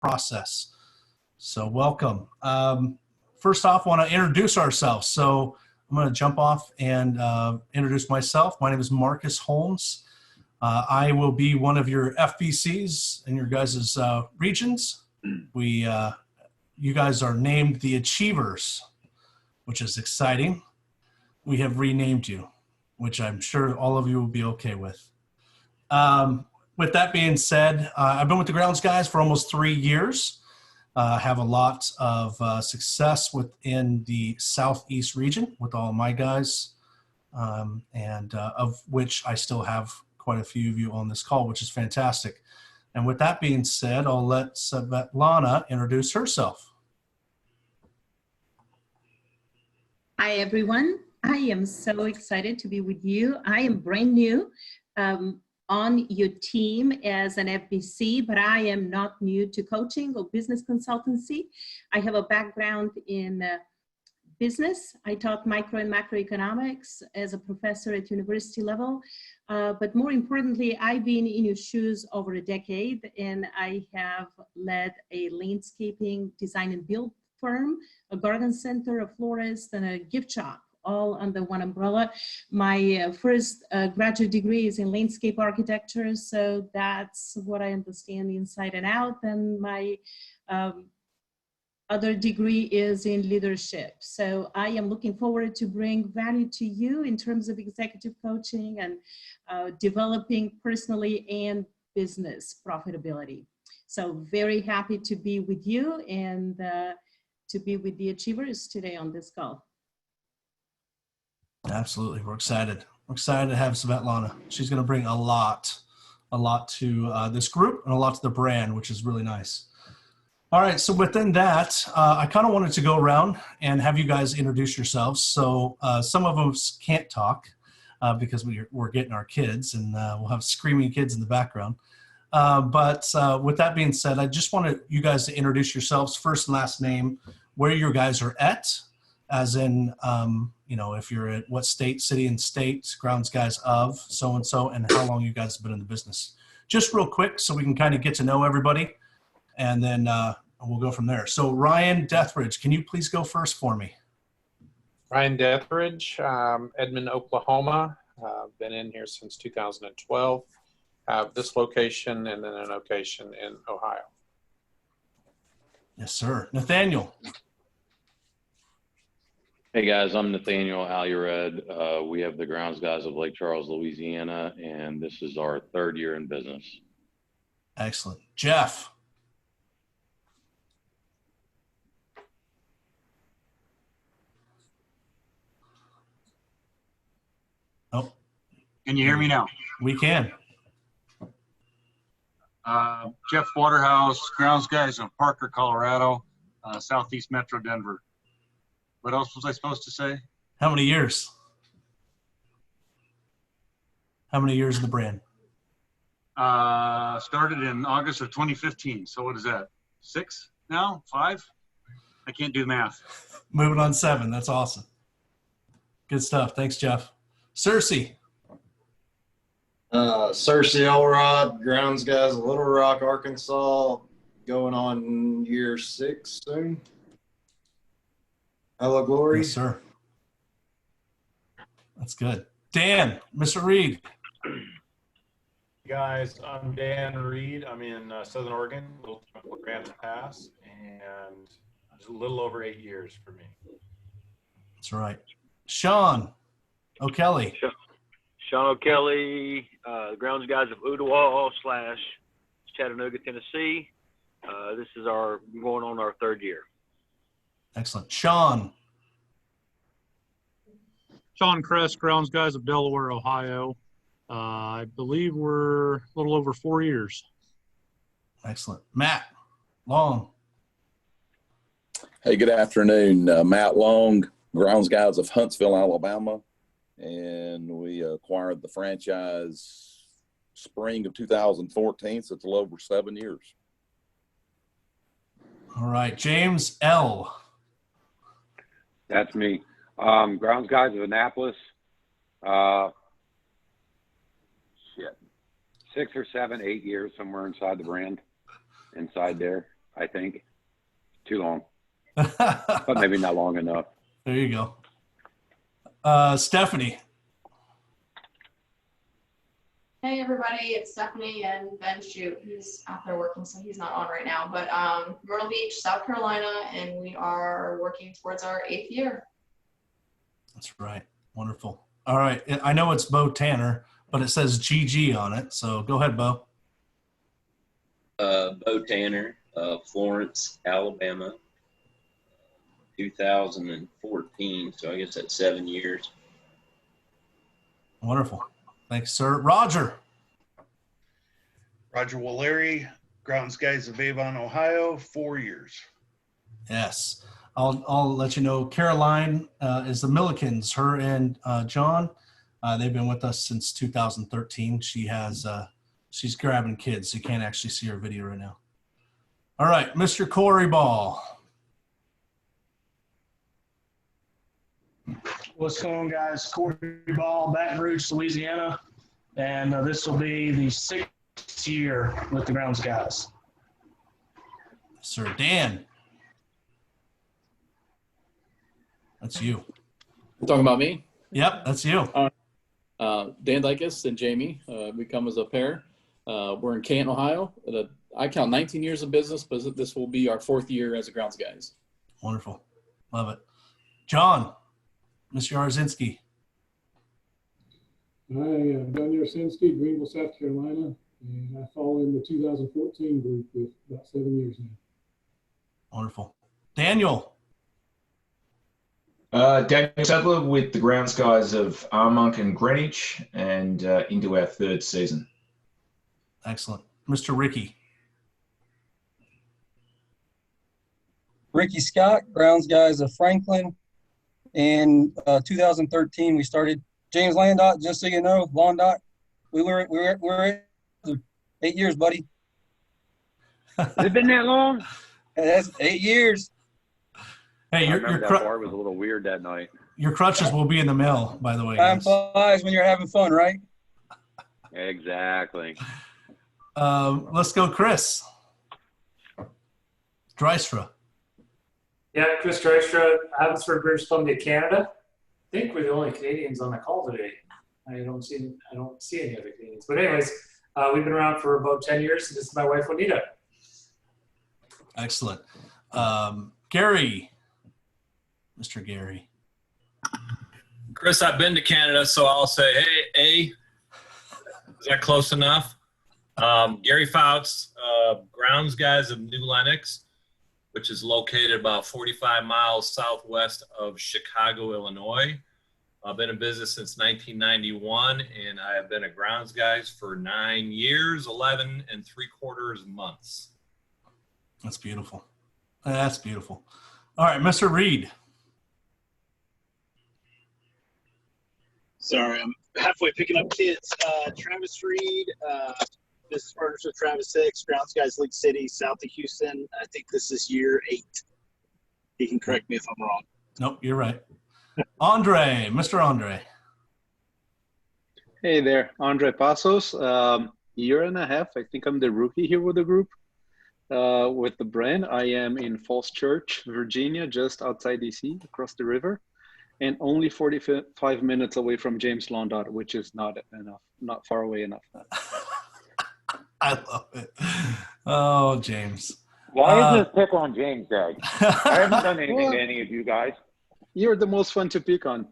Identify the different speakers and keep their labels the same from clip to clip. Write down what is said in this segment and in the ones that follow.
Speaker 1: process. So welcome. First off, I want to introduce ourselves. So I'm going to jump off and introduce myself. My name is Marcus Holmes. I will be one of your FBCs in your guys' regions. You guys are named the Achievers, which is exciting. We have renamed you, which I'm sure all of you will be okay with. With that being said, I've been with the Grounds Guys for almost 3 years. Have a lot of success within the Southeast region with all my guys, and of which I still have quite a few of you on this call, which is fantastic. And with that being said, I'll let Svetlana introduce herself.
Speaker 2: Hi, everyone. I am so excited to be with you. I am brand new on your team as an FBC, but I am not new to coaching or business consultancy. I have a background in business. I taught micro and macroeconomics as a professor at university level. But more importantly, I've been in your shoes over a decade, and I have led a landscaping design and build firm, a garden center, a florist, and a gift shop, all under one umbrella. My first graduate degree is in landscape architecture, so that's what I understand inside and out. And my other degree is in leadership. So I am looking forward to bring value to you in terms of executive coaching and developing personally and business profitability. So very happy to be with you and to be with the Achievers today on this call.
Speaker 1: Absolutely. We're excited. We're excited to have Svetlana. She's going to bring a lot to this group and a lot to the brand, which is really nice. All right. So within that, I kind of wanted to go around and have you guys introduce yourselves. So some of us can't talk because we're getting our kids, and we'll have screaming kids in the background. But with that being said, I just wanted you guys to introduce yourselves, first and last name, where you guys are at, as in, if you're at what state, city, and state, Grounds Guys of so-and-so, and how long you guys have been in the business. Just real quick so we can kind of get to know everybody, and then we'll go from there. So Ryan Deathridge, can you please go first for me?
Speaker 3: Ryan Deathridge, Edmond, Oklahoma. Been in here since 2012. Have this location and then a location in Ohio.
Speaker 1: Yes, sir. Nathaniel.
Speaker 4: Hey guys, I'm Nathaniel Alured. We have the Grounds Guys of Lake Charles, Louisiana, and this is our 3rd year in business.
Speaker 1: Excellent. Jeff. Oh.
Speaker 5: Can you hear me now?
Speaker 1: We can.
Speaker 5: Jeff Waterhouse, Grounds Guys of Parker, Colorado, Southeast Metro Denver. What else was I supposed to say?
Speaker 1: How many years? How many years in the brand?
Speaker 5: Started in August of 2015. So what is that? 6 now? 5? I can't do math.
Speaker 1: Moving on 7. That's awesome. Good stuff. Thanks, Jeff. Cersei.
Speaker 6: Cersei Elrod, Grounds Guys of Little Rock, Arkansas, going on year 6 soon. Hello, Glory.
Speaker 1: Yes, sir. That's good. Dan, Mr. Reed.
Speaker 7: Guys, I'm Dan Reed. I'm in Southern Oregon, Little Grants Pass, and it's a little over 8 years for me.
Speaker 1: That's right. Sean O'Kelly.
Speaker 8: Sean O'Kelly, Grounds Guys of Ooltewah / Chattanooga, Tennessee. This is going on our 3rd year.
Speaker 1: Excellent. Sean
Speaker 9: Kress, Grounds Guys of Delaware, Ohio. I believe we're a little over 4 years.
Speaker 1: Excellent. Matt Long.
Speaker 10: Hey, good afternoon. Matt Long, Grounds Guys of Huntsville, Alabama. And we acquired the franchise spring of 2014, so it's a little over 7 years.
Speaker 1: All right. James L.
Speaker 11: That's me. Grounds Guys of Annapolis. 6 or 7, 8 years, somewhere inside the brand, inside there. I think. Too long, but maybe not long enough.
Speaker 1: There you go. Stephanie.
Speaker 12: Hey everybody, it's Stephanie and Ben Shoot. He's out there working, so he's not on right now. But Myrtle Beach, South Carolina, and we are working towards our 8th year.
Speaker 1: That's right. Wonderful. All right. I know it's Bo Tanner, but it says GG on it. So go ahead, Bo.
Speaker 13: Bo Tanner, Florence, Alabama, 2014. So I guess that's 7 years.
Speaker 1: Wonderful. Thanks, sir. Roger.
Speaker 14: Roger Waleri, Grounds Guys of Avon, Ohio, 4 years.
Speaker 1: Yes. I'll let you know. Caroline is the Millikins. Her and John, they've been with us since 2013. She has she's grabbing kids, so you can't actually see her video right now. All right, Mr. Corey Ball.
Speaker 15: What's going on, guys? Corey Ball, Baton Rouge, Louisiana, and this will be the 6th year with the Grounds Guys.
Speaker 1: Sir Dan. That's you.
Speaker 16: You're talking about me?
Speaker 1: Yep, that's you.
Speaker 16: Dan Dykes and Jamie. We come as a pair. We're in Canton, Ohio. I count 19 years of business, but this will be our 4th year as a Grounds Guys.
Speaker 1: Wonderful. Love it. John, Mr. Yarzinski.
Speaker 17: Hi, I'm Don Yarzinski, Greenville, South Carolina, and I fall in the 2014 group with about 7 years now.
Speaker 1: Wonderful. Daniel.
Speaker 18: Daniel Sadler with the Grounds Guys of Armonk and Greenwich, and into our 3rd season.
Speaker 1: Excellent. Mr. Ricky.
Speaker 19: Ricky Scott, Grounds Guys of Franklin. In 2013, we started James Landot, just so you know, Landot. We were 8 years, buddy.
Speaker 11: Has it been that long?
Speaker 19: That's 8 years.
Speaker 1: Hey,
Speaker 11: your bar was a little weird that night.
Speaker 1: Your crutches will be in the mail, by the way.
Speaker 19: Time flies when you're having fun, right?
Speaker 11: Exactly.
Speaker 1: Let's go, Chris. Drystra.
Speaker 20: Yeah, Chris Drystra, Abbotsford, British Columbia, Canada. I think we're the only Canadians on the call today. I don't see any other Canadians. But anyways, we've been around for about 10 years. This is my wife, Juanita.
Speaker 1: Excellent. Gary. Mr. Gary.
Speaker 21: Chris, I've been to Canada, so I'll say, hey, is that close enough? Gary Fouts, Grounds Guys of New Lenox, which is located about 45 miles southwest of Chicago, Illinois. I've been in business since 1991, and I have been a Grounds Guys for 9 years, 11 3/4 months.
Speaker 1: That's beautiful. That's beautiful. All right, Mr. Reed.
Speaker 22: Sorry, I'm halfway picking up kids. Travis Reed, business partners with Travis Hicks, Grounds Guys League City, south of Houston. I think this is year 8. He can correct me if I'm wrong.
Speaker 1: Nope, you're right. Andre, Mr. Andre.
Speaker 23: Hey there, Andre Pasos. Year and a half. I think I'm the rookie here with the group. With the brand, I am in Falls Church, Virginia, just outside DC, across the river, and only 45 minutes away from James Landot, which is not enough, not far away enough.
Speaker 1: I love it. Oh, James.
Speaker 11: Why is this pick on James, Doug? I haven't done anything to any of you guys.
Speaker 23: You're the most fun to pick on.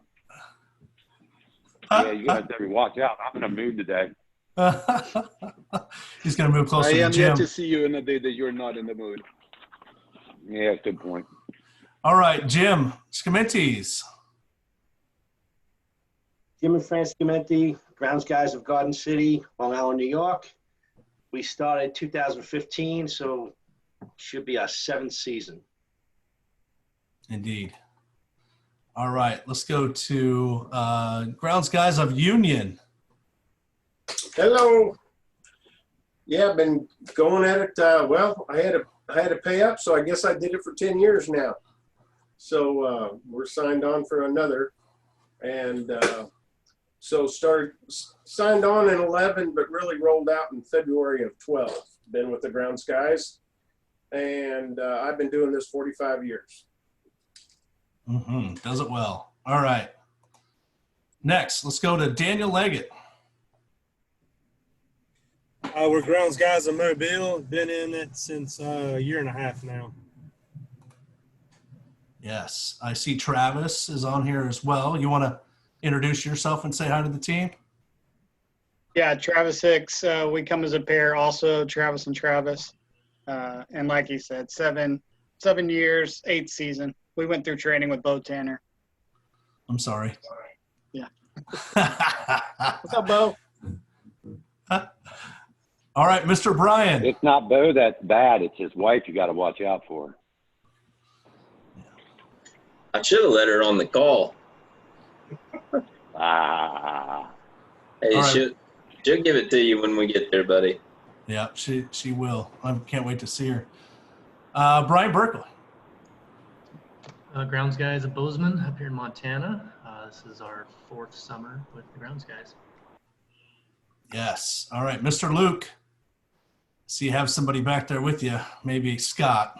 Speaker 11: Yeah, you guys better watch out. I'm in a mood today.
Speaker 1: He's going to move closer
Speaker 23: I
Speaker 1: to
Speaker 23: am
Speaker 1: Jim.
Speaker 23: yet to see you in a day that you're not in the mood.
Speaker 11: Yeah, good point.
Speaker 1: All right, Jim Schimintes.
Speaker 24: Jim and Francis Schiminti, Grounds Guys of Garden City, Long Island, New York. We started 2015, so should be our 7th season.
Speaker 1: Indeed. All right, let's go to Grounds Guys of Union.
Speaker 25: Hello. Yeah, I've been going at it. Well, I had to pay up, so I guess I did it for 10 years now. So we're signed on for another, and so signed on in 11, but really rolled out in February of 12. Been with the Grounds Guys, and I've been doing this 45 years.
Speaker 1: Does it well. All right. Next, let's go to Daniel Leggett.
Speaker 2: We're Grounds Guys of Mobile. Been in it since a year and a half now.
Speaker 1: Yes, I see Travis is on here as well. You want to introduce yourself and say hi to the team?
Speaker 3: Yeah, Travis Hicks. We come as a pair also, Travis and Travis. And like he said, 7 years, 8th season. We went through training with Bo Tanner.
Speaker 1: I'm sorry.
Speaker 3: Yeah. What's up, Bo?
Speaker 1: All right, Mr. Brian.
Speaker 4: It's not Bo that's bad. It's his wife you got to watch out for.
Speaker 13: I should have let her on the call. Hey,
Speaker 1: All right.
Speaker 13: she'll give it to you when we get there, buddy.
Speaker 1: Yeah, she will. I can't wait to see her. Brian Berkeley.
Speaker 5: Grounds Guys of Bozeman up here in Montana. This is our 4th summer with the Grounds Guys.
Speaker 1: Yes. All right, Mr. Luke. So you have somebody back there with you, maybe Scott.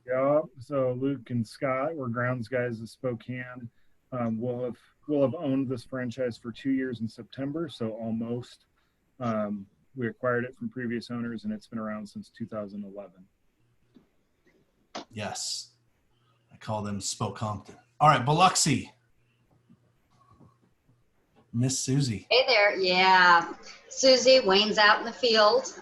Speaker 6: Yeah. So Luke and Scott, we're Grounds Guys of Spokane. We'll have owned this franchise for 2 years in September, so almost. We acquired it from previous owners, and it's been around since 2011.
Speaker 1: Yes. I call them Spokompton. All right, Biloxi. Miss Susie.
Speaker 26: Hey there. Yeah. Susie, Wayne's out in the field.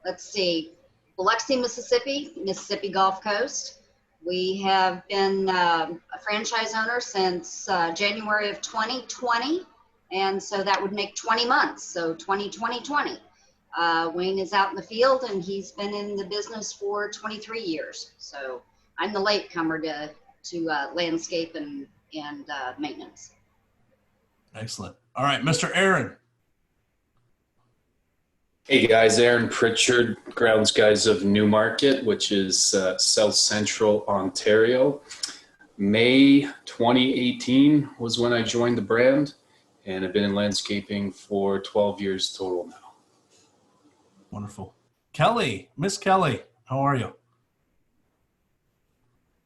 Speaker 26: Let's see. Biloxi, Mississippi Gulf Coast. We have been a franchise owner since January of 2020. And so that would make 20 months. So 2020. Wayne is out in the field and he's been in the business for 23 years. So I'm the latecomer to landscape and maintenance.
Speaker 1: Excellent. All right, Mr. Aaron.
Speaker 27: Hey guys, Aaron Pritchard, Grounds Guys of Newmarket, which is South Central Ontario. May 2018 was when I joined the brand, and I've been in landscaping for 12 years total now.
Speaker 1: Wonderful. Kelly, Miss Kelly, how are you?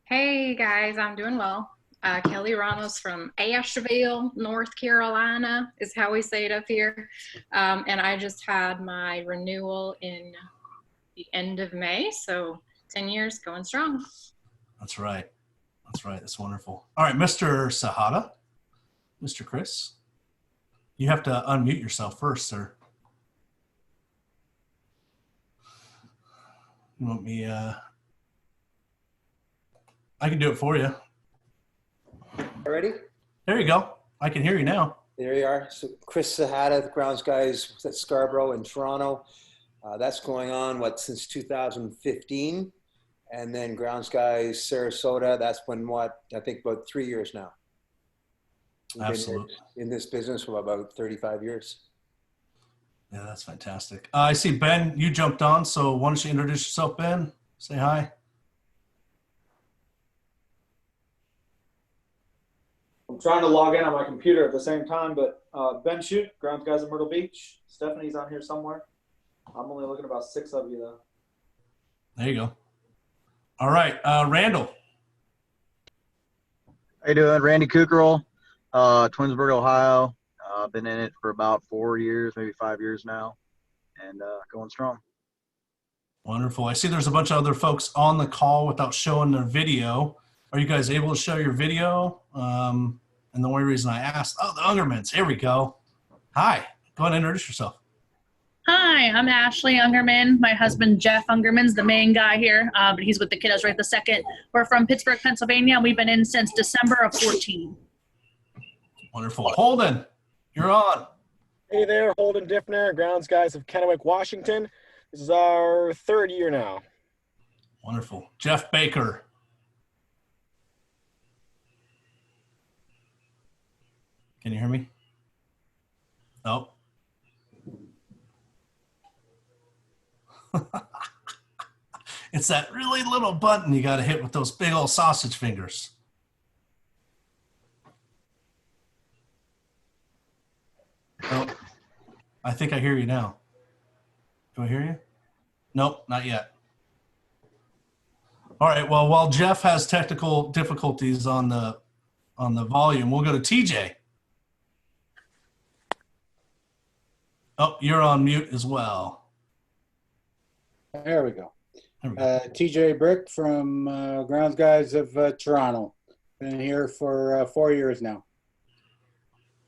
Speaker 28: Hey guys, I'm doing well. Kelly Ramos from Asheville, North Carolina is how we say it up here. And I just had my renewal in the end of May, so 10 years going strong.
Speaker 1: That's right. That's right. That's wonderful. All right, Mr. Sahada, Mr. Chris, you have to unmute yourself first, sir. You want me, I can do it for you.
Speaker 29: Ready?
Speaker 1: There you go. I can hear you now.
Speaker 29: There you are. So Chris Sahada, the Grounds Guys at Scarborough in Toronto. That's going on, since 2015. And then Grounds Guys Sarasota, that's been I think about 3 years now. We've
Speaker 1: Absolutely.
Speaker 29: been in this business for about 35 years.
Speaker 1: Yeah, that's fantastic. I see Ben, you jumped on, so why don't you introduce yourself, Ben? Say hi.
Speaker 30: I'm trying to log in on my computer at the same time, but Ben Shute, Grounds Guys of Myrtle Beach. Stephanie's on here somewhere. I'm only looking at about 6 of you, though.
Speaker 1: There you go. All right, Randall.
Speaker 31: How you doing? Randy Kukrow, Twinsburg, Ohio. Been in it for about 4 years, maybe 5 years now, and going strong.
Speaker 1: Wonderful. I see there's a bunch of other folks on the call without showing their video. Are you guys able to show your video? And the only reason I asked, the Ungermans, here we go. Hi, go ahead and introduce yourself.
Speaker 32: Hi, I'm Ashley Ungerman. My husband, Jeff Ungerman's the main guy here, but he's with the kiddos right this second. We're from Pittsburgh, Pennsylvania. We've been in since December of 14.
Speaker 1: Wonderful. Holden, you're on.
Speaker 33: Hey there, Holden Diffner, Grounds Guys of Kennewick, Washington. This is our 3rd year now.
Speaker 1: Wonderful. Jeff Baker. Can you hear me? No. It's that really little button you got to hit with those big old sausage fingers. Oh, I think I hear you now. Do I hear you? Nope, not yet. All right. Well, while Jeff has technical difficulties on the volume, we'll go to TJ. Oh, you're on mute as well.
Speaker 7: There we go. TJ Brick from Grounds Guys of Toronto. Been here for 4 years now.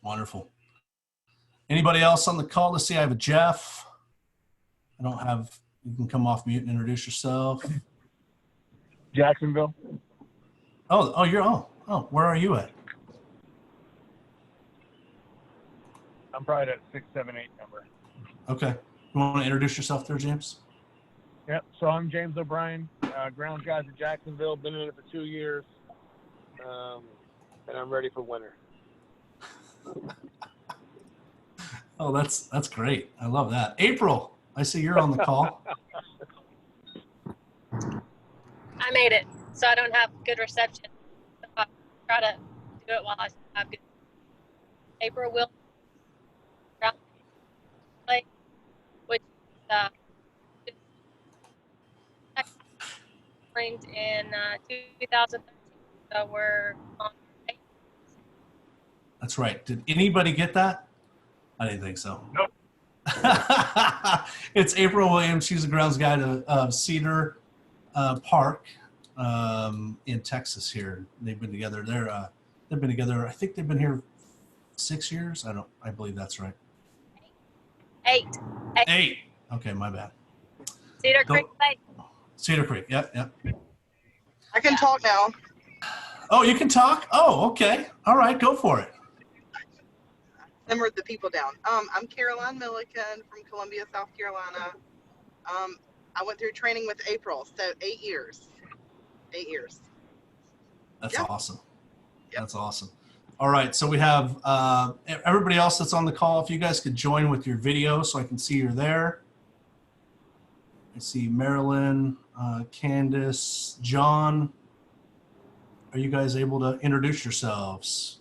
Speaker 1: Wonderful. Anybody else on the call? Let's see. I have a Jeff. I don't have. You can come off mute and introduce yourself.
Speaker 8: Jacksonville.
Speaker 1: Oh, you're where are you at?
Speaker 8: I'm probably at 678 number.
Speaker 1: Okay. You want to introduce yourself there, James?
Speaker 8: Yep. So I'm James O'Brien, Grounds Guys at Jacksonville. Been in it for 2 years, and I'm ready for winter.
Speaker 1: Oh, that's great. I love that. April, I see you're on the call.
Speaker 9: I made it, so I don't have good reception. So I'll try to do it while I have good. April will play, which framed in 2013. So we're on.
Speaker 1: That's right. Did anybody get that? I didn't think so.
Speaker 8: Nope.
Speaker 1: It's April Williams. She's a grounds guide of Cedar Park in Texas here. They've been together. They've been together. I think they've been here 6 years. I believe that's right.
Speaker 9: 8.
Speaker 1: Okay, my bad.
Speaker 9: Cedar Creek Lake.
Speaker 1: Cedar Creek. Yep.
Speaker 10: I can talk now.
Speaker 1: Oh, you can talk? Oh, okay. All right, go for it.
Speaker 10: Simmered the people down. I'm Caroline Milliken from Columbia, South Carolina. I went through training with April, so 8 years. 8 years.
Speaker 1: That's awesome. That's awesome. All right, so we have everybody else that's on the call. If you guys could join with your video so I can see you're there. I see Marilyn, Candace, John. Are you guys able to introduce yourselves?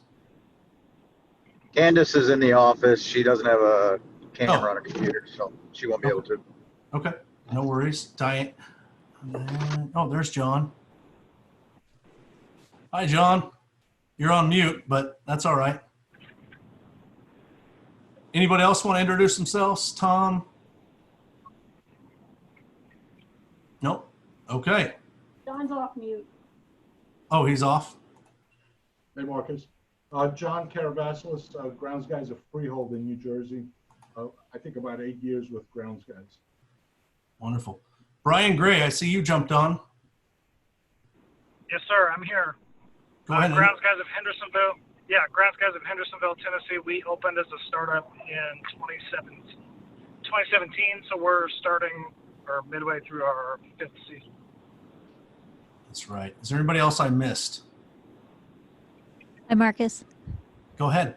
Speaker 31: Candace is in the office. She doesn't have a camera on her computer, so she won't be able to.
Speaker 1: Okay, no worries. Diane. Oh, there's John. Hi, John. You're on mute, but that's all right. Anybody else want to introduce themselves? Tom? Nope. Okay.
Speaker 12: John's off mute.
Speaker 1: Oh, he's off?
Speaker 14: Hey, Marcus. John Caravasalis, Grounds Guys of Freehold in New Jersey. I think about 8 years with Grounds Guys.
Speaker 1: Wonderful. Brian Gray, I see you jumped on.
Speaker 15: Yes, sir. I'm here.
Speaker 1: Go ahead.
Speaker 15: Grounds Guys of Hendersonville. Yeah, Grounds Guys of Hendersonville, Tennessee. We opened as a startup in 2017, so we're starting or midway through our 5th season.
Speaker 1: That's right. Is there anybody else I missed?
Speaker 16: Hi, Marcus.
Speaker 1: Go ahead.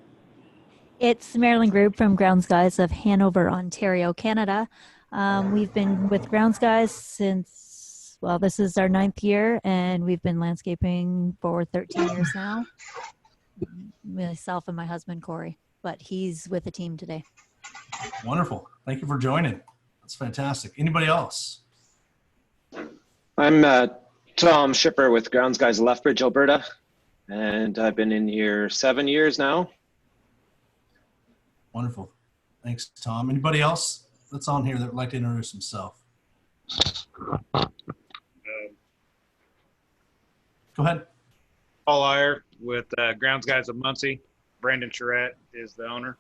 Speaker 16: It's Marilyn Grube from Grounds Guys of Hanover, Ontario, Canada. We've been with Grounds Guys since, well, this is our 9th year, and we've been landscaping for 13 years now. Myself and my husband, Corey, but he's with the team today.
Speaker 1: Wonderful. Thank you for joining. That's fantastic. Anybody else?
Speaker 17: I'm Tom Shipper with Grounds Guys of Lethbridge, Alberta. And I've been in here 7 years now.
Speaker 1: Wonderful. Thanks, Tom. Anybody else that's on here that would like to introduce himself? Go ahead.
Speaker 18: Paul Iyer with Grounds Guys of Muncie. Brandon Charette is the owner.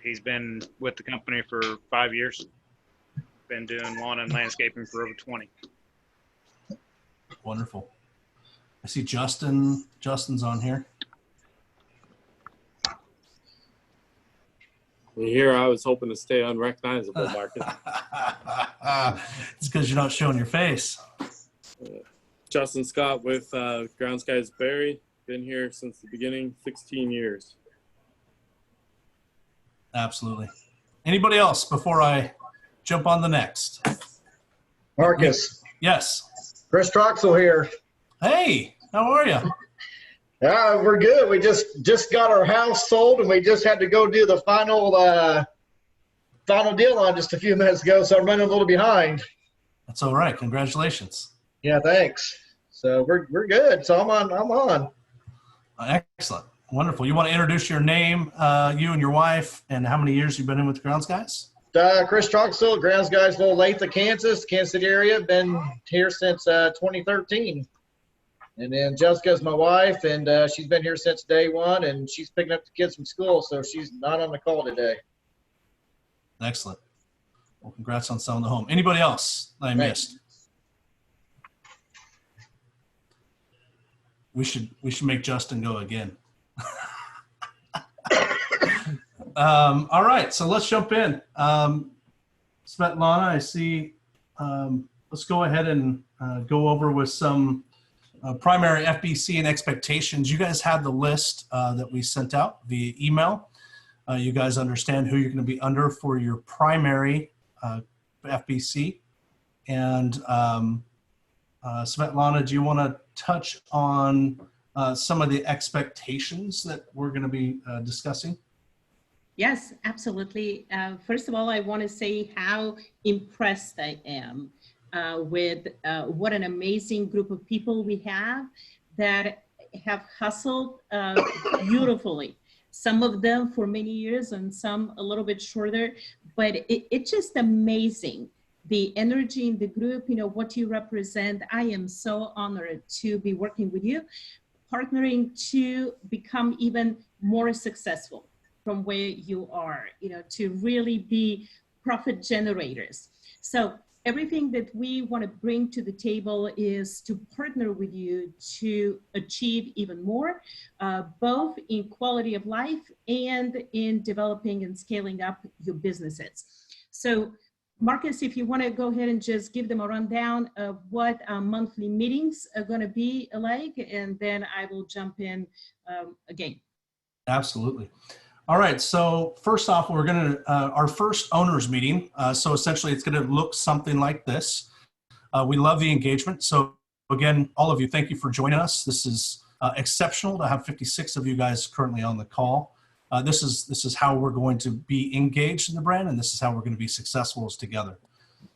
Speaker 18: He's been with the company for 5 years. Been doing lawn and landscaping for over 20.
Speaker 1: Wonderful. I see Justin. Justin's on here.
Speaker 19: Here, I was hoping to stay unrecognizable, Marcus.
Speaker 1: It's because you're not showing your face.
Speaker 19: Justin Scott with Grounds Guys Barry. Been here since the beginning, 16 years.
Speaker 1: Absolutely. Anybody else before I jump on the next?
Speaker 20: Marcus.
Speaker 1: Yes.
Speaker 20: Chris Troxel here.
Speaker 1: Hey, how are you?
Speaker 20: Yeah, we're good. We just got our house sold, and we just had to go do the final deal on just a few minutes ago, so I'm running a little behind.
Speaker 1: That's all right. Congratulations.
Speaker 20: Yeah, thanks. So we're good. So I'm on.
Speaker 1: Excellent. Wonderful. You want to introduce your name, you and your wife, and how many years you've been in with the Grounds Guys?
Speaker 20: Chris Troxel, Grounds Guys, Little Olathe, Kansas City area. Been here since 2013. And then Jessica's my wife, and she's been here since day one, and she's picking up the kids from school, so she's not on the call today.
Speaker 1: Excellent. Well, congrats on selling the home. Anybody else I missed? We should make Justin go again. All right, so let's jump in. Svetlana, I see. Let's go ahead and go over with some primary FBC and expectations. You guys had the list that we sent out via email. You guys understand who you're going to be under for your primary FBC. And Svetlana, do you want to touch on some of the expectations that we're going to be discussing?
Speaker 2: Yes, absolutely. First of all, I want to say how impressed I am with what an amazing group of people we have that have hustled beautifully. Some of them for many years and some a little bit shorter, but it's just amazing. The energy in the group, you know, what you represent. I am so honored to be working with you, partnering to become even more successful from where you are, you know, to really be profit generators. So everything that we want to bring to the table is to partner with you to achieve even more, both in quality of life and in developing and scaling up your businesses. So Marcus, if you want to go ahead and just give them a rundown of what our monthly meetings are going to be like, and then I will jump in again.
Speaker 1: Absolutely. All right, so first off, we're going to, our first owners meeting, so essentially it's going to look something like this. We love the engagement. So again, all of you, thank you for joining us. This is exceptional to have 56 of you guys currently on the call. This is how we're going to be engaged in the brand, and this is how we're going to be successful as together.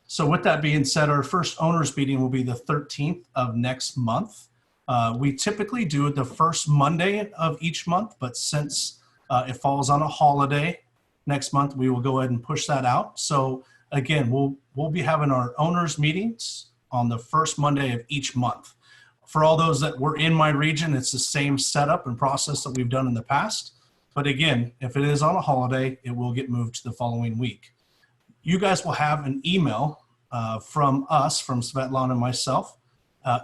Speaker 1: So with that being said, our first owners meeting will be the 13th of next month. We typically do it the first Monday of each month, but since it falls on a holiday next month, we will go ahead and push that out. So again, we'll be having our owners meetings on the first Monday of each month. For all those that were in my region, it's the same setup and process that we've done in the past. But again, if it is on a holiday, it will get moved to the following week. You guys will have an email from us, from Svetlana and myself,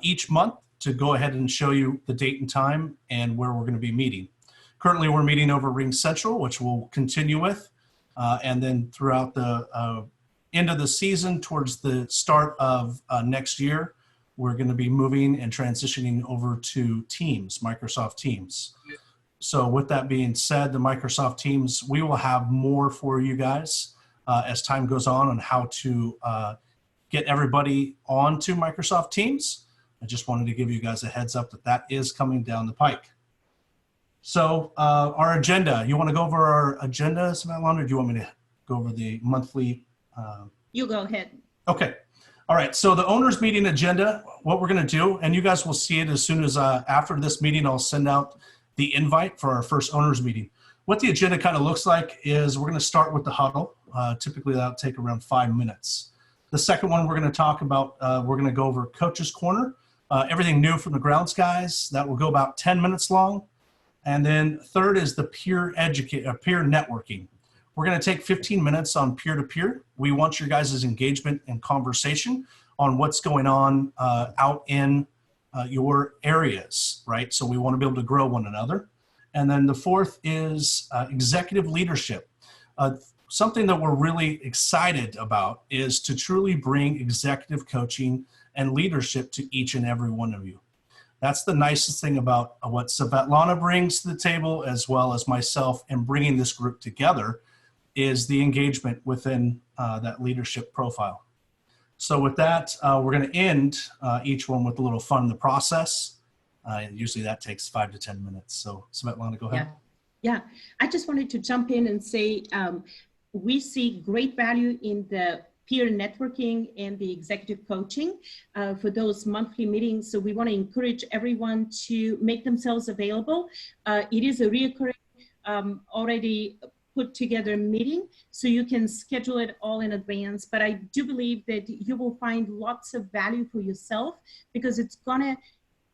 Speaker 1: each month to go ahead and show you the date and time and where we're going to be meeting. Currently, we're meeting over Ring Central, which we'll continue with. And then throughout the end of the season, towards the start of next year, we're going to be moving and transitioning over to Teams, Microsoft Teams. So with that being said, the Microsoft Teams, we will have more for you guys as time goes on how to get everybody onto Microsoft Teams. I just wanted to give you guys a heads up that that is coming down the pike. So our agenda, you want to go over our agenda, Svetlana, or do you want me to go over the monthly?
Speaker 2: You go ahead.
Speaker 1: Okay. All right. So the owners meeting agenda, what we're going to do, and you guys will see it as soon as after this meeting, I'll send out the invite for our first owners meeting. What the agenda kind of looks like is we're going to start with the huddle. Typically that'll take around 5 minutes. The second one we're going to talk about, we're going to go over Coach's Corner, everything new from the Grounds Guys. That will go about 10 minutes long. And then third is the peer networking. We're going to take 15 minutes on peer-to-peer. We want your guys' engagement and conversation on what's going on out in your areas, right? So we want to be able to grow one another. And then the fourth is executive leadership. Something that we're really excited about is to truly bring executive coaching and leadership to each and every one of you. That's the nicest thing about what Svetlana brings to the table, as well as myself, and bringing this group together is the engagement within that leadership profile. So with that, we're going to end each one with a little fun in the process. And usually that takes 5 to 10 minutes. So Svetlana, go ahead.
Speaker 2: Yeah. I just wanted to jump in and say we see great value in the peer networking and the executive coaching for those monthly meetings. So we want to encourage everyone to make themselves available. It is a reoccurring, already put together meeting, so you can schedule it all in advance. But I do believe that you will find lots of value for yourself, because it's gonna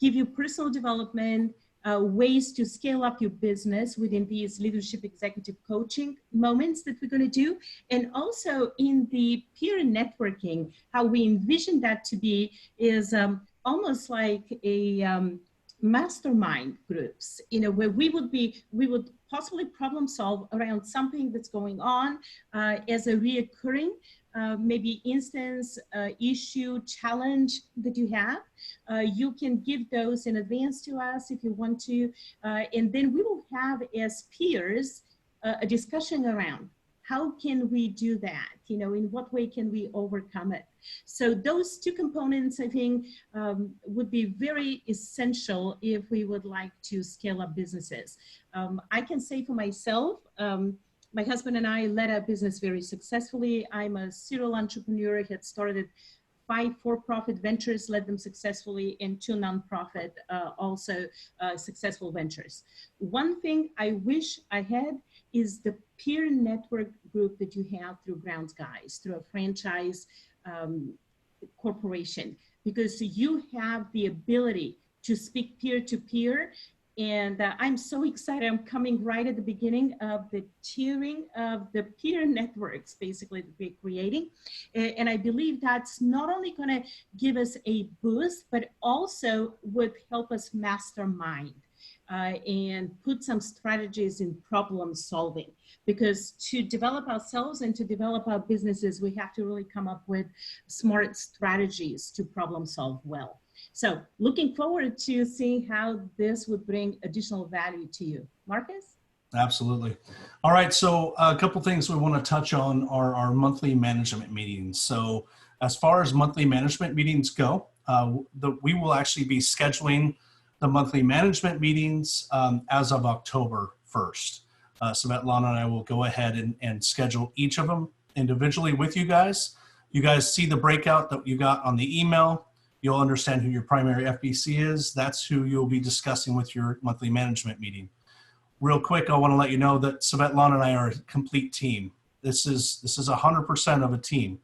Speaker 2: give you personal development, ways to scale up your business within these leadership executive coaching moments that we're going to do. And also in the peer networking, how we envision that to be is almost like a mastermind groups, where we would possibly problem solve around something that's going on as a reoccurring maybe instance, issue, challenge that you have. You can give those in advance to us if you want to. And then we will have, as peers, a discussion around how can we do that? In what way can we overcome it? So those two components, I think, would be very essential if we would like to scale up businesses. I can say for myself, my husband and I led our business very successfully. I'm a serial entrepreneur, had started 5 for-profit ventures, led them successfully, and 2 nonprofit, also successful ventures. One thing I wish I had is the peer network group that you have through Grounds Guys, through a franchise corporation, because you have the ability to speak peer-to-peer. And I'm so excited. I'm coming right at the beginning of the tiering of the peer networks, basically, that we're creating. And I believe that's not only going to give us a boost, but also would help us mastermind and put some strategies in problem solving. Because to develop ourselves and to develop our businesses, we have to really come up with smart strategies to problem solve well. So looking forward to seeing how this would bring additional value to you. Marcus?
Speaker 1: Absolutely. All right. So a couple things we want to touch on are our monthly management meetings. So as far as monthly management meetings go, we will actually be scheduling the monthly management meetings as of October 1st. Svetlana and I will go ahead and schedule each of them individually with you guys. You guys see the breakout that you got on the email. You'll understand who your primary FBC is. That's who you'll be discussing with your monthly management meeting. Real quick, I want to let you know that Svetlana and I are a complete team. This is 100% of a team.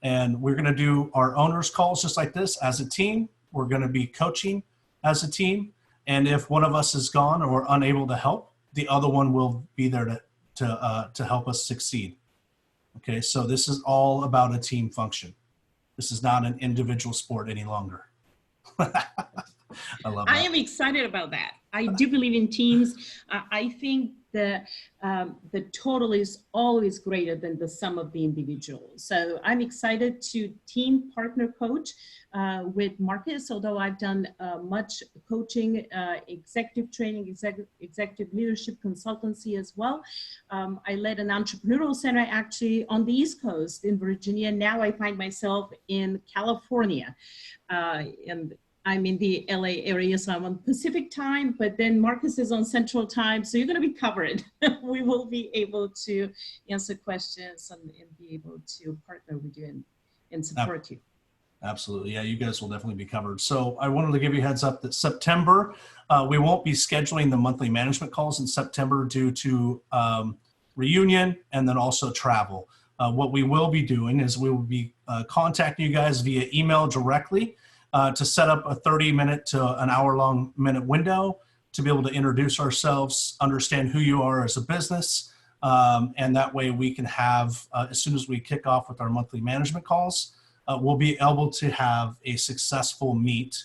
Speaker 1: And we're going to do our owners calls just like this as a team. We're going to be coaching as a team. And if one of us is gone or unable to help, the other one will be there to help us succeed. Okay, so this is all about a team function. This is not an individual sport any longer. I love that.
Speaker 2: I am excited about that. I do believe in teams. I think the total is always greater than the sum of the individuals. So I'm excited to team partner coach with Marcus, although I've done much coaching, executive training, executive leadership consultancy as well. I led an entrepreneurial center actually on the East Coast in Virginia. Now I find myself in California. And I'm in the LA area, so I'm on Pacific time, but then Marcus is on Central time, so you're going to be covered. We will be able to answer questions and be able to partner with you and support you.
Speaker 1: Absolutely. Yeah, you guys will definitely be covered. So I wanted to give you a heads up that September, we won't be scheduling the monthly management calls in September due to reunion and then also travel. What we will be doing is we will be contacting you guys via email directly to set up a 30-minute to an hour-long window to be able to introduce ourselves, understand who you are as a business, and that way we can have, as soon as we kick off with our monthly management calls, we'll be able to have a successful meet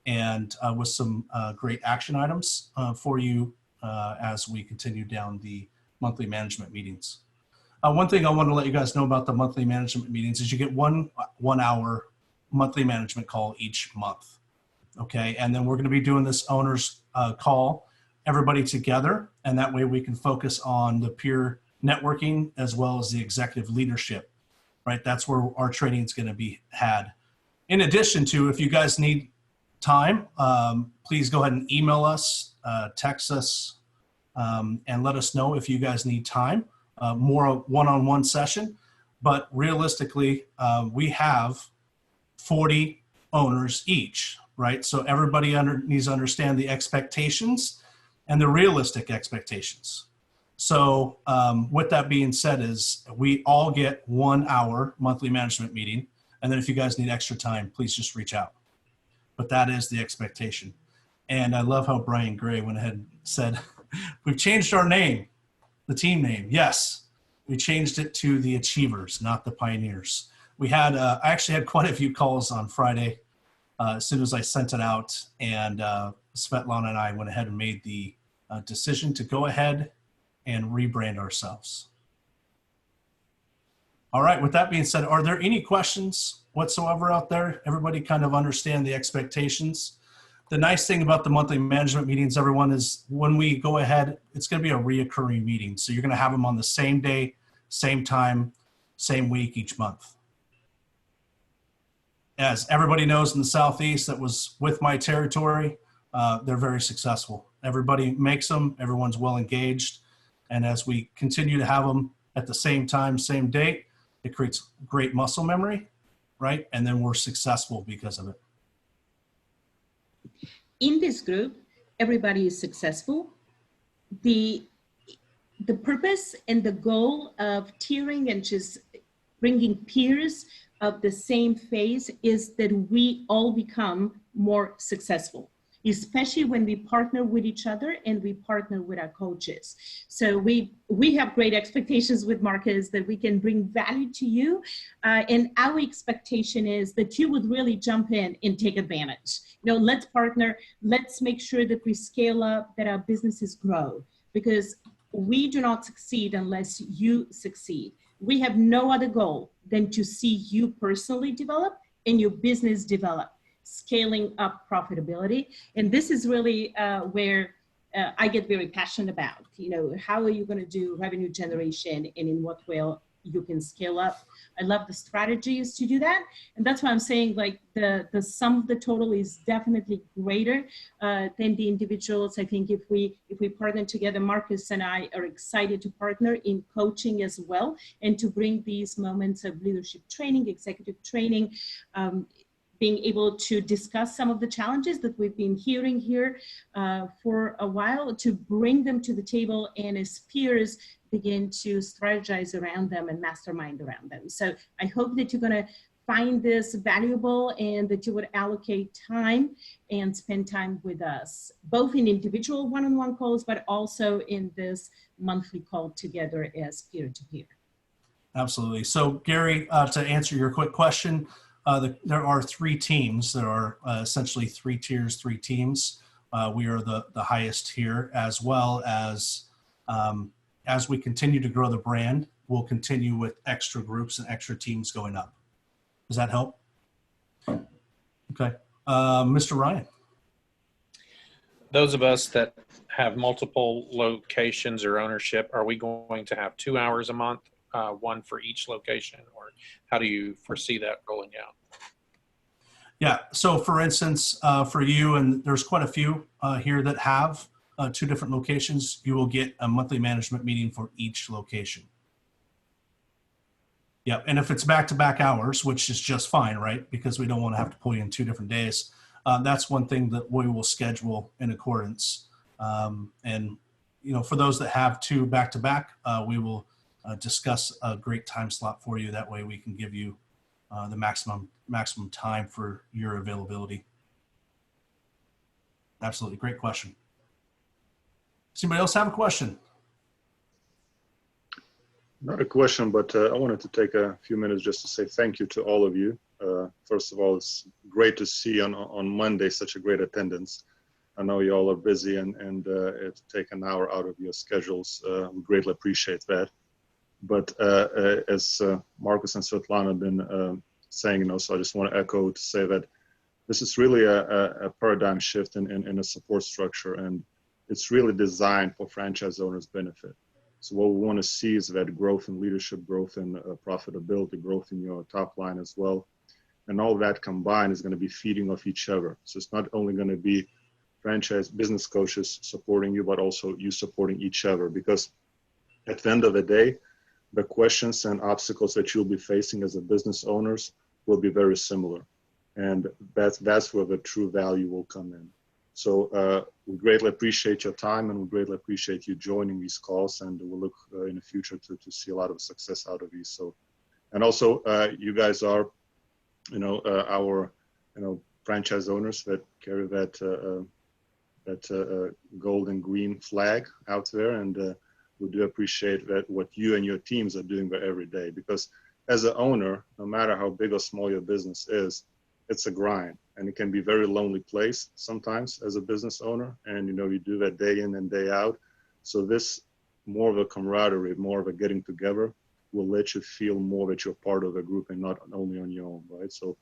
Speaker 1: and with some great action items for you as we continue down the monthly management meetings. One thing I want to let you guys know about the monthly management meetings is you get one hour monthly management call each month. Okay, and then we're going to be doing this owners call, everybody together, and that way we can focus on the peer networking as well as the executive leadership, right? That's where our training is going to be had. In addition to, if you guys need time, please go ahead and email us, text us, and let us know if you guys need time, more one-on-one session. but realistically, we have 40 owners each, right? So everybody needs to understand the expectations and the realistic expectations. So with that being said, is we all get 1 hour monthly management meeting. And then if you guys need extra time, please just reach out. But that is the expectation. And I love how Brian Gray went ahead and said, we've changed our name, the team name. Yes, we changed it to the Achievers, not the Pioneers. We had, I actually had quite a few calls on Friday as soon as I sent it out. And Svetlana and I went ahead and made the decision to go ahead and rebrand ourselves. All right, with that being said, are there any questions whatsoever out there? Everybody kind of understand the expectations. The nice thing about the monthly management meetings, everyone, is when we go ahead, it's going to be a reoccurring meeting. So you're going to have them on the same day, same time, same week each month. As everybody knows in the Southeast that was with my territory, they're very successful. Everybody makes them, everyone's well engaged. And as we continue to have them at the same time, same date, it creates great muscle memory, right? And then we're successful because of it.
Speaker 2: In this group, everybody is successful. The purpose and the goal of tiering and just bringing peers of the same phase is that we all become more successful, especially when we partner with each other and we partner with our coaches. So we have great expectations with Marcus that we can bring value to you. And our expectation is that you would really jump in and take advantage. You know, let's partner, let's make sure that we scale up, that our businesses grow, because we do not succeed unless you succeed. We have no other goal than to see you personally develop and your business develop, scaling up profitability. And this is really where I get very passionate about, you know, how are you going to do revenue generation and in what way you can scale up. I love the strategies to do that. And that's why I'm saying, like, the sum of the total is definitely greater than the individuals. I think if we partner together, Marcus and I are excited to partner in coaching as well, and to bring these moments of leadership training, executive training, being able to discuss some of the challenges that we've been hearing here for a while, to bring them to the table and as peers begin to strategize around them and mastermind around them. So I hope that you're gonna find this valuable and that you would allocate time and spend time with us, both in individual one-on-one calls, but also in this monthly call together as peer-to-peer.
Speaker 1: Absolutely. So Gary, to answer your quick question, there are 3 teams. There are essentially 3 tiers, 3 teams. We are the highest here, as well as we continue to grow the brand, we'll continue with extra groups and extra teams going up. Does that help? Okay. Mr. Ryan.
Speaker 3: Those of us that have multiple locations or ownership, are we going to have 2 hours a month, one for each location, or how do you foresee that rolling out?
Speaker 1: Yeah, so for instance, for you, and there's quite a few here that have 2 different locations, you will get a monthly management meeting for each location. Yeah, and if it's back-to-back hours, which is just fine, right? Because we don't want to have to pull you in 2 different days. That's one thing that we will schedule in accordance. And, you know, for those that have 2 back-to-back, we will discuss a great time slot for you. That way we can give you the maximum time for your availability. Absolutely. Great question. Does anybody else have a question?
Speaker 4: Not a question, but I wanted to take a few minutes just to say thank you to all of you. First of all, it's great to see on Monday such a great attendance. I know you all are busy and to take an hour out of your schedules, we greatly appreciate that. But as Marcus and Svetlana have been saying, you know, so I just want to echo to say that this is really a paradigm shift in a support structure, and it's really designed for franchise owners' benefit. So what we want to see is that growth in leadership, growth in profitability, growth in your top line as well. And all that combined is going to be feeding off each other. So it's not only going to be franchise business coaches supporting you, but also you supporting each other. Because at the end of the day, the questions and obstacles that you'll be facing as a business owners will be very similar. And that's where the true value will come in. So we greatly appreciate your time, and we greatly appreciate you joining these calls, and we'll look in the future to see a lot of success out of these. So, and also you guys are, our, franchise owners that carry that gold and green flag out there, and we do appreciate that what you and your teams are doing there every day, because as an owner, no matter how big or small your business is, it's a grind, and it can be a very lonely place sometimes as a business owner, and you do that day in and day out. So this more of a camaraderie, more of a getting together will let you feel more that you're part of a group and not only on your own, right? So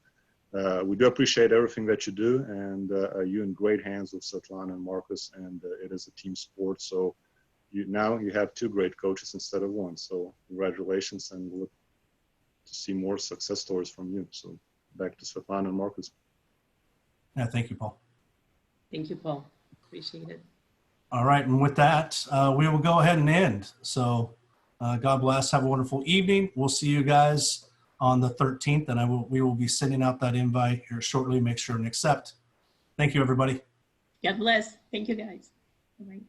Speaker 4: we do appreciate everything that you do, and you're in great hands with Svetlana and Marcus, and it is a team sport. So now you have two great coaches instead of one. So congratulations, and we'll look to see more success stories from you. So back to Svetlana and Marcus.
Speaker 1: Yeah, thank you, Paul.
Speaker 2: Thank you, Paul. Appreciate it.
Speaker 1: All right, and with that, we will go ahead and end. So God bless. Have a wonderful evening. We'll see you guys on the 13th, and we will be sending out that invite here shortly. Make sure and accept. Thank you, everybody.
Speaker 2: God bless. Thank you, guys. All right.